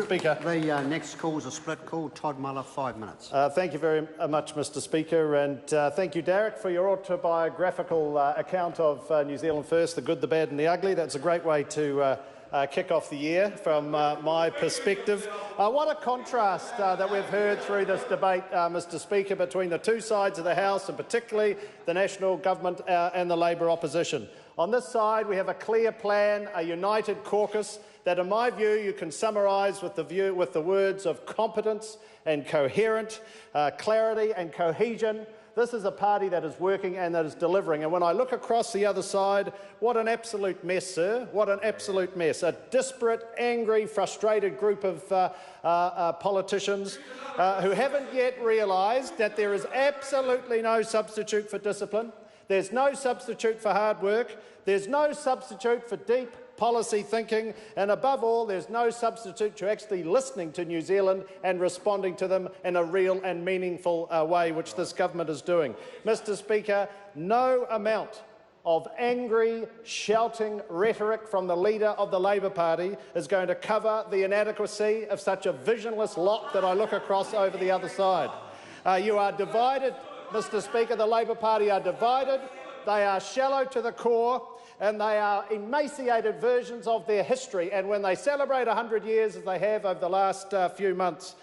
Speaker. The next call is a split call. Todd Muller, 5 minutes. Thank you very much, Mr Speaker, and thank you, Derek, for your autobiographical account of New Zealand First, the good, the bad and the ugly. That's a great way to kick off the year from my perspective. What a contrast that we've heard through this debate, Mr Speaker, between the two sides of the House, and particularly the National Government and the Labor opposition. On this side, we have a clear plan, a united caucus that, in my view, you can summarise with the words of competence and coherent, clarity and cohesion. This is a party that is working and that is delivering. And when I look across the other side, what an absolute mess, sir. What an absolute mess. A disparate, angry, frustrated group of politicians who haven't yet realised that there is absolutely no substitute for discipline. There's no substitute for hard work. There's no substitute for deep policy thinking, and above all, there's no substitute to actually listening to New Zealand and responding to them in a real and meaningful way, which this government is doing. Mr Speaker, no amount of angry, shouting rhetoric from the leader of the Labor Party is going to cover the inadequacy of such a visionless lot that I look across over the other side. You are divided, Mr Speaker. The Labor Party are divided. They are shallow to the core, and they are emaciated versions of their history. And when they celebrate 100 years, as they have over the last few months,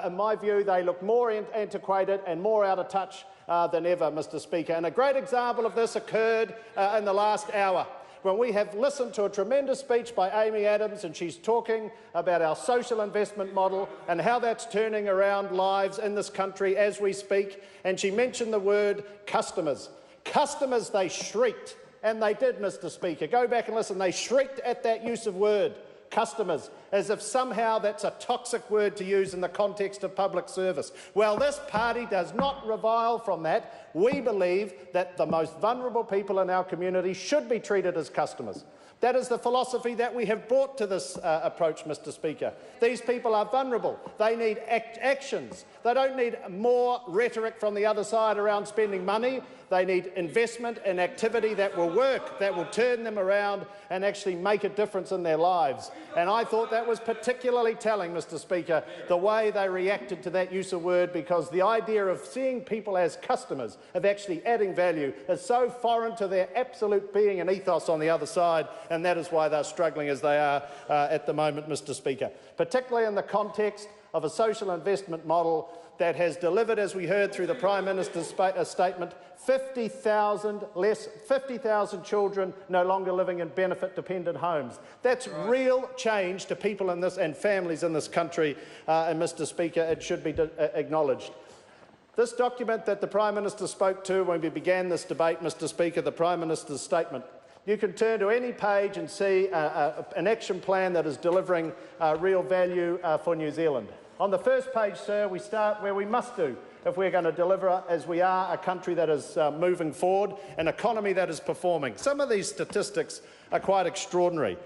in my view, they look more antiquated and more out of touch than ever, Mr Speaker. And a great example of this occurred in the last hour, when we have listened to a tremendous speech by Amy Adams, and she's talking about our social investment model and how that's turning around lives in this country as we speak. And she mentioned the word customers. Customers, they shrieked. And they did, Mr Speaker. Go back and listen. They shrieked at that use of word, customers, as if somehow that's a toxic word to use in the context of public service. Well, this party does not revile from that. We believe that the most vulnerable people in our community should be treated as customers. That is the philosophy that we have brought to this approach, Mr Speaker. These people are vulnerable. They need actions. They don't need more rhetoric from the other side around spending money. They need investment and activity that will work, that will turn them around and actually make a difference in their lives. And I thought that was particularly telling, Mr Speaker, the way they reacted to that use of word, because the idea of seeing people as customers, of actually adding value, is so foreign to their absolute being and ethos on the other side, and that is why they're struggling as they are at the moment, Mr Speaker, particularly in the context of a social investment model that has delivered, as we heard through the Prime Minister's statement, 50,000 children no longer living in benefit-dependent homes. That's real change to people in this and families in this country, and Mr Speaker, it should be acknowledged. This document that the Prime Minister spoke to when we began this debate, Mr Speaker, the Prime Minister's statement, you can turn to any page and see an action plan that is delivering real value for New Zealand. On the first page, sir, we start where we must do if we're going to deliver, as we are a country that is moving forward, an economy that is performing. Some of these statistics are quite extraordinary.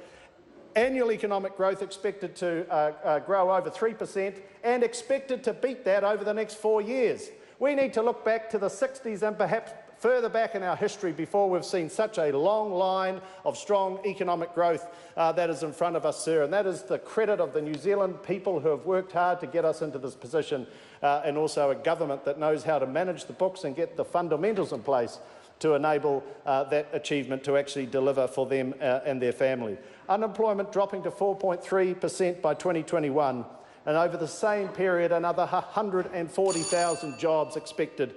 Annual economic growth expected to grow over 3% and expected to beat that over the next 4 years. We need to look back to the 60s and perhaps further back in our history before we've seen such a long line of strong economic growth that is in front of us, sir. And that is the credit of the New Zealand people who have worked hard to get us into this position, and also a government that knows how to manage the books and get the fundamentals in place to enable that achievement to actually deliver for them and their family. Unemployment dropping to 4.3% by 2021. And over the same period, another 140,000 jobs expected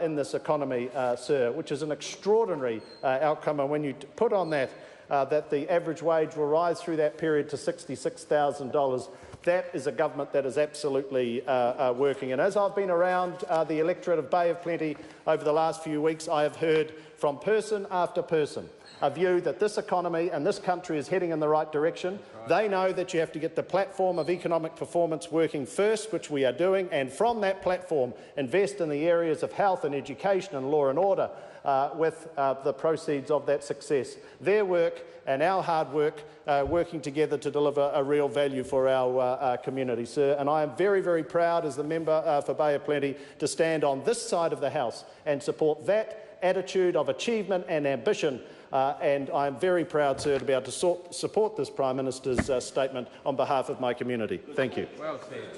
in this economy, sir, which is an extraordinary outcome. And when you put on that that the average wage will rise through that period to $66,000, that is a government that is absolutely working. And as I've been around the electorate of Bay of Plenty over the last few weeks, I have heard from person after person a view that this economy and this country is heading in the right direction. They know that you have to get the platform of economic performance working first, which we are doing, and from that platform invest in the areas of health and education and law and order with the proceeds of that success. Their work and our hard work working together to deliver a real value for our community, sir. And I am very, very proud as the member for Bay of Plenty to stand on this side of the House and support that attitude of achievement and ambition and I am very proud, sir, to be able to support this Prime Minister's statement on behalf of my community. Thank you. Well said.